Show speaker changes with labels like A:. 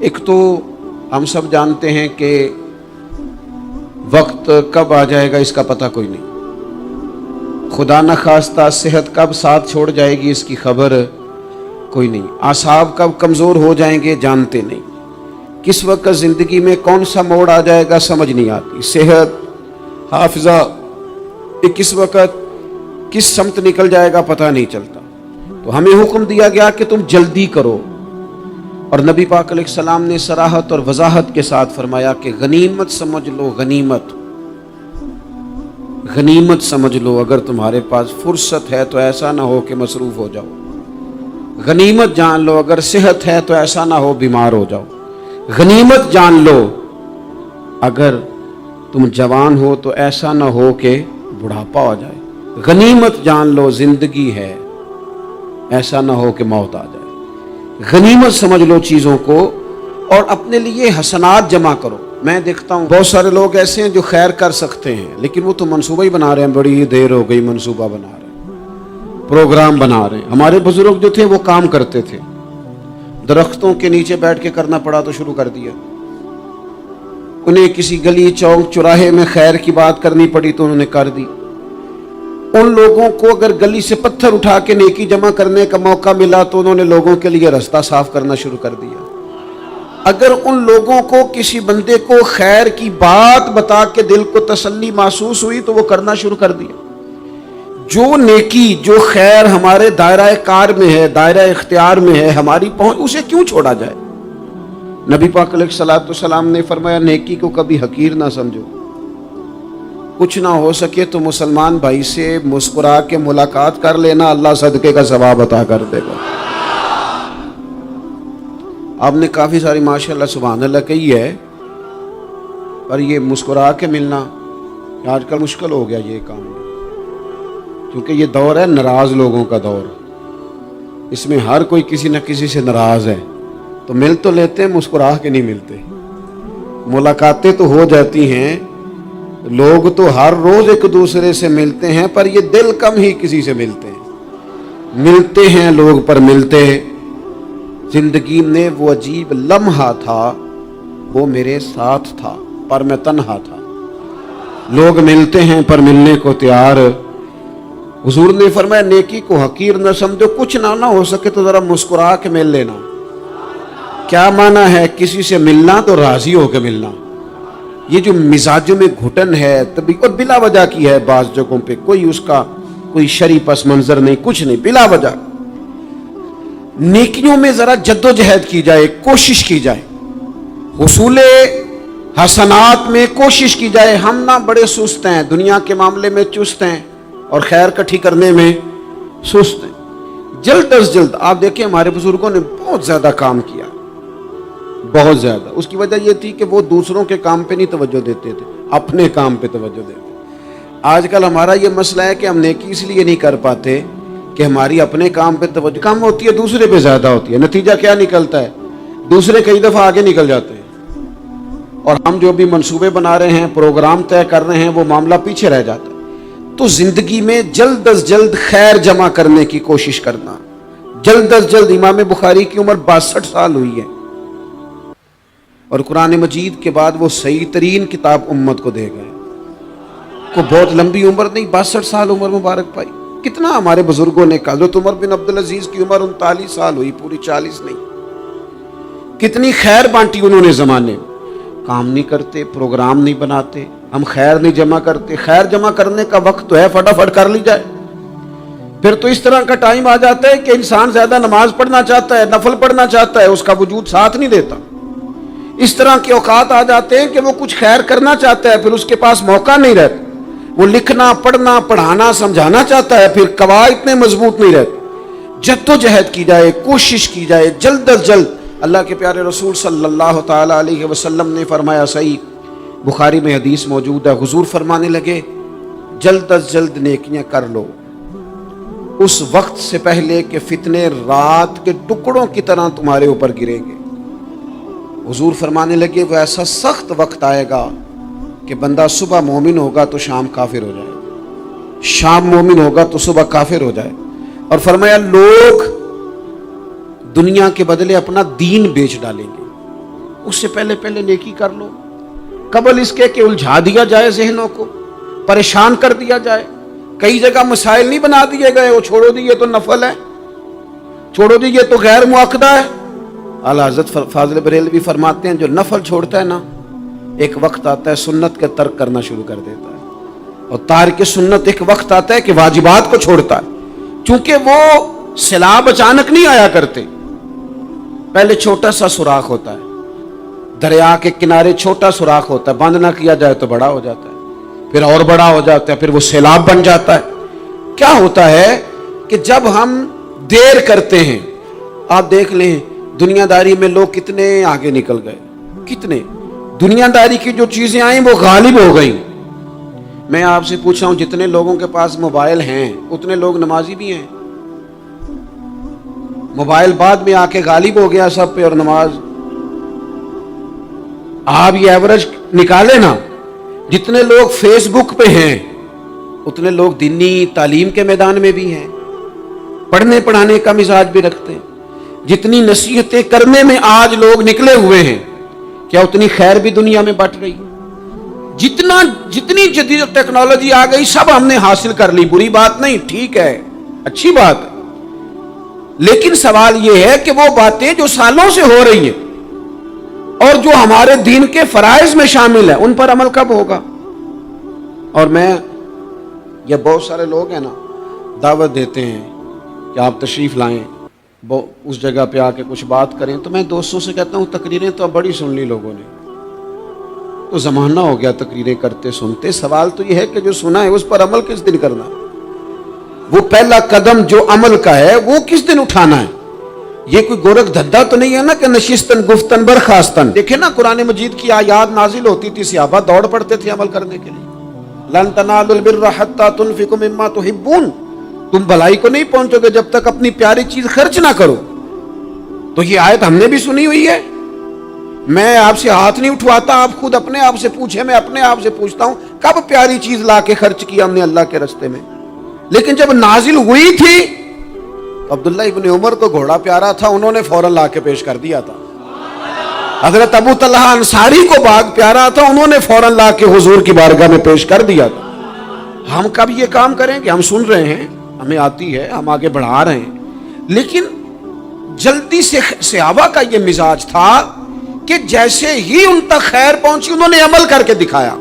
A: ایک تو ہم سب جانتے ہیں کہ وقت کب آ جائے گا اس کا پتہ کوئی نہیں، خدا نہ خواستہ صحت کب ساتھ چھوڑ جائے گی اس کی خبر کوئی نہیں، اعصاب کب کمزور ہو جائیں گے جانتے نہیں، کس وقت زندگی میں کون سا موڑ آ جائے گا سمجھ نہیں آتی، صحت حافظہ کس وقت کس سمت نکل جائے گا پتہ نہیں چلتا۔ تو ہمیں حکم دیا گیا کہ تم جلدی کرو، اور نبی پاک علیہ السلام نے صراحت اور وضاحت کے ساتھ فرمایا کہ غنیمت سمجھ لو، غنیمت سمجھ لو، اگر تمہارے پاس فرصت ہے تو ایسا نہ ہو کہ مصروف ہو جاؤ، غنیمت جان لو اگر صحت ہے تو ایسا نہ ہو بیمار ہو جاؤ، غنیمت جان لو اگر تم جوان ہو تو ایسا نہ ہو کہ بڑھاپا ہو جائے، غنیمت جان لو زندگی ہے ایسا نہ ہو کہ موت آ جائے، غنیمت سمجھ لو چیزوں کو اور اپنے لیے حسنات جمع کرو۔ میں دیکھتا ہوں بہت سارے لوگ ایسے ہیں جو خیر کر سکتے ہیں لیکن وہ تو منصوبہ ہی بنا رہے ہیں، بڑی دیر ہو گئی منصوبہ بنا رہے ہیں، پروگرام بنا رہے ہیں۔ ہمارے بزرگ جو تھے وہ کام کرتے تھے، درختوں کے نیچے بیٹھ کے کرنا پڑا تو شروع کر دیا، انہیں کسی گلی چوک چوراہے میں خیر کی بات کرنی پڑی تو انہوں نے کر دی، ان لوگوں کو اگر گلی سے پتھر اٹھا کے نیکی جمع کرنے کا موقع ملا تو انہوں نے لوگوں کے لیے راستہ صاف کرنا شروع کر دیا، اگر ان لوگوں کو کسی بندے کو خیر کی بات بتا کے دل کو تسلی محسوس ہوئی تو وہ کرنا شروع کر دیا۔ جو نیکی جو خیر ہمارے دائرہ کار میں ہے، دائرہ اختیار میں ہے، ہماری پہنچ، اسے کیوں چھوڑا جائے؟ نبی پاک علیہ الصلوۃ والسلام نے فرمایا نیکی کو کبھی حقیر نہ سمجھو، کچھ نہ ہو سکے تو مسلمان بھائی سے مسکرا کے ملاقات کر لینا، اللہ صدقے کا ثواب عطا کر دے گا۔ آپ نے کافی ساری ماشاءاللہ سبحان اللہ کہی ہے، پر یہ مسکرا کے ملنا آج کل مشکل ہو گیا یہ کام، کیونکہ یہ دور ہے ناراض لوگوں کا دور، اس میں ہر کوئی کسی نہ کسی سے ناراض ہے، تو مل تو لیتے ہیں مسکرا کے نہیں ملتے، ملاقاتیں تو ہو جاتی ہیں، لوگ تو ہر روز ایک دوسرے سے ملتے ہیں پر یہ دل کم ہی کسی سے ملتے ہیں لوگ پر ملتے۔ زندگی میں وہ عجیب لمحہ تھا، وہ میرے ساتھ تھا پر میں تنہا تھا، لوگ ملتے ہیں پر ملنے کو تیار۔ حضور نے فرمایا نیکی کو حقیر نہ سمجھو، کچھ نہ ہو سکے تو ذرا مسکرا کے مل لینا۔ کیا معنی ہے کسی سے ملنا؟ تو راضی ہو کے ملنا۔ یہ جو مزاجوں میں گھٹن ہے تبھی اور بلا وجہ کی ہے، بعض جگہوں پہ کوئی اس کا کوئی شرعی پس منظر نہیں، کچھ نہیں، بلا وجہ۔ نیکیوں میں ذرا جد و جہد کی جائے، کوشش کی جائے، حصول حسنات میں کوشش کی جائے۔ ہم نہ بڑے سست ہیں، دنیا کے معاملے میں چست ہیں اور خیر کٹھی کرنے میں سست ہیں۔ جلد از جلد آپ دیکھیں ہمارے بزرگوں نے بہت زیادہ کام کیا، بہت زیادہ۔ اس کی وجہ یہ تھی کہ وہ دوسروں کے کام پہ نہیں توجہ دیتے تھے، اپنے کام پہ توجہ دیتے۔ آج کل ہمارا یہ مسئلہ ہے کہ ہم نیکی اس لیے نہیں کر پاتے کہ ہماری اپنے کام پہ توجہ کم ہوتی ہے، دوسرے پہ زیادہ ہوتی ہے۔ نتیجہ کیا نکلتا ہے؟ دوسرے کئی دفعہ آگے نکل جاتے ہیں اور ہم جو بھی منصوبے بنا رہے ہیں، پروگرام طے کر رہے ہیں، وہ معاملہ پیچھے رہ جاتا ہے۔ تو زندگی میں جلد از جلد خیر جمع کرنے کی کوشش کرنا، جلد از جلد۔ امام بخاری کی عمر 62 سال ہوئی ہے اور قرآن مجید کے بعد وہ صحیح ترین کتاب امت کو دے گئے، کو بہت لمبی عمر نہیں، 62 سال عمر مبارک پائی۔ کتنا ہمارے بزرگوں نے کہا، حضرت عمر بن عبدالعزیز کی عمر 39 سال ہوئی، پوری 40 نہیں۔ کتنی خیر بانٹی انہوں نے زمانے میں۔ کام نہیں کرتے، پروگرام نہیں بناتے، ہم خیر نہیں جمع کرتے۔ خیر جمع کرنے کا وقت تو ہے، فٹافٹ کر لی جائے۔ پھر تو اس طرح کا ٹائم آ جاتا ہے کہ انسان زیادہ نماز پڑھنا چاہتا ہے، نفل پڑھنا چاہتا ہے، اس کا وجود ساتھ نہیں دیتا۔ اس طرح کے اوقات آ جاتے ہیں کہ وہ کچھ خیر کرنا چاہتا ہے، پھر اس کے پاس موقع نہیں رہتا۔ وہ لکھنا، پڑھنا، پڑھانا، سمجھانا چاہتا ہے، پھر قواعد اتنے مضبوط نہیں رہتے۔ جد و جہد کی جائے، کوشش کی جائے، جلد از جلد۔ اللہ کے پیارے رسول صلی اللہ تعالی علیہ وسلم نے فرمایا، صحیح بخاری میں حدیث موجود ہے، حضور فرمانے لگے جلد از جلد نیکیاں کر لو اس وقت سے پہلے کہ فتنے رات کے ٹکڑوں کی طرح تمہارے اوپر گریں گے۔ حضور فرمانے لگے وہ ایسا سخت وقت آئے گا کہ بندہ صبح مومن ہوگا تو شام کافر ہو جائے، شام مومن ہوگا تو صبح کافر ہو جائے۔ اور فرمایا لوگ دنیا کے بدلے اپنا دین بیچ ڈالیں گے، اس سے پہلے پہلے نیکی کر لو، قبل اس کے کہ الجھا دیا جائے ذہنوں کو، پریشان کر دیا جائے۔ کئی جگہ مسائل نہیں بنا دیے گئے، وہ چھوڑو دی یہ تو نفل ہے، چھوڑو دی یہ تو غیر مؤکدہ ہے۔ اعلیٰ حضرت فاضل بریلوی فرماتے ہیں جو نفل چھوڑتا ہے نا، ایک وقت آتا ہے سنت کے ترک کرنا شروع کر دیتا ہے، اور تارک سنت ایک وقت آتا ہے کہ واجبات کو چھوڑتا ہے، چونکہ وہ سیلاب اچانک نہیں آیا کرتے۔ پہلے چھوٹا سا سوراخ ہوتا ہے، دریا کے کنارے چھوٹا سوراخ ہوتا ہے، بند نہ کیا جائے تو بڑا ہو جاتا ہے، پھر اور بڑا ہو جاتا ہے، پھر وہ سیلاب بن جاتا ہے۔ کیا ہوتا ہے کہ جب ہم دیر کرتے ہیں، آپ دیکھ لیں دنیا داری میں لوگ کتنے آگے نکل گئے، کتنے دنیا داری کی جو چیزیں آئیں وہ غالب ہو گئیں۔ میں آپ سے پوچھ رہا ہوں جتنے لوگوں کے پاس موبائل ہیں اتنے لوگ نمازی بھی ہیں؟ موبائل بعد میں آ کے غالب ہو گیا سب پہ، اور نماز آپ یہ ایوریج نکالے نا، جتنے لوگ فیس بک پہ ہیں اتنے لوگ دینی تعلیم کے میدان میں بھی ہیں، پڑھنے پڑھانے کا مزاج بھی رکھتے ہیں۔ جتنی نصیحتیں کرنے میں آج لوگ نکلے ہوئے ہیں، کیا اتنی خیر بھی دنیا میں بٹ رہی؟ جتنی جدید ٹیکنالوجی آ گئی سب ہم نے حاصل کر لی، بری بات نہیں، ٹھیک ہے، اچھی بات ہے، لیکن سوال یہ ہے کہ وہ باتیں جو سالوں سے ہو رہی ہیں اور جو ہمارے دین کے فرائض میں شامل ہیں ان پر عمل کب ہوگا؟ اور میں یہ بہت سارے لوگ ہیں نا دعوت دیتے ہیں کہ آپ تشریف لائیں، اس جگہ پہ آ کے کچھ بات کریں، تو میں دوستوں سے کہتا ہوں تقریریں تو اب بڑی سن لی لوگوں نے، تو زمانہ ہو گیا تقریریں کرتے سنتے۔ سوال تو یہ ہے کہ جو سنا ہے اس پر عمل کس دن کرنا ہے؟ وہ پہلا قدم جو عمل کا ہے وہ کس دن اٹھانا ہے؟ یہ کوئی گورکھ دھندا تو نہیں ہے نا کہ نشستن گفتن برخاستن۔ دیکھیں نا قرآن مجید کی آیات نازل ہوتی تھی، صحابہ دوڑ پڑتے تھے عمل کرنے کے لیے۔ لن تنالوا البر حتى تنفقوا مما تحبون، تم بھلائی کو نہیں پہنچو گے جب تک اپنی پیاری چیز خرچ نہ کرو۔ تو یہ آیت ہم نے بھی سنی ہوئی ہے، میں آپ سے ہاتھ نہیں اٹھواتا، آپ خود اپنے آپ سے پوچھیں، میں اپنے آپ سے پوچھتا ہوں کب پیاری چیز لا کے خرچ کیا ہم نے اللہ کے راستے میں؟ لیکن جب نازل ہوئی تھی عبداللہ ابن عمر کو گھوڑا پیارا تھا، انہوں نے فوراً لا کے پیش کر دیا تھا۔ حضرت ابو طلحہ انصاری کو باغ پیارا تھا، انہوں نے فوراً لا کے حضور کی بارگاہ میں پیش کر دیا تھا۔ ہم کب یہ کام کریں کہ ہم سن رہے ہیں، ہمیں آتی ہے، ہم آگے بڑھا رہے ہیں، لیکن جلدی سے صحابہ کا یہ مزاج تھا کہ جیسے ہی ان تک خیر پہنچی انہوں نے عمل کر کے دکھایا۔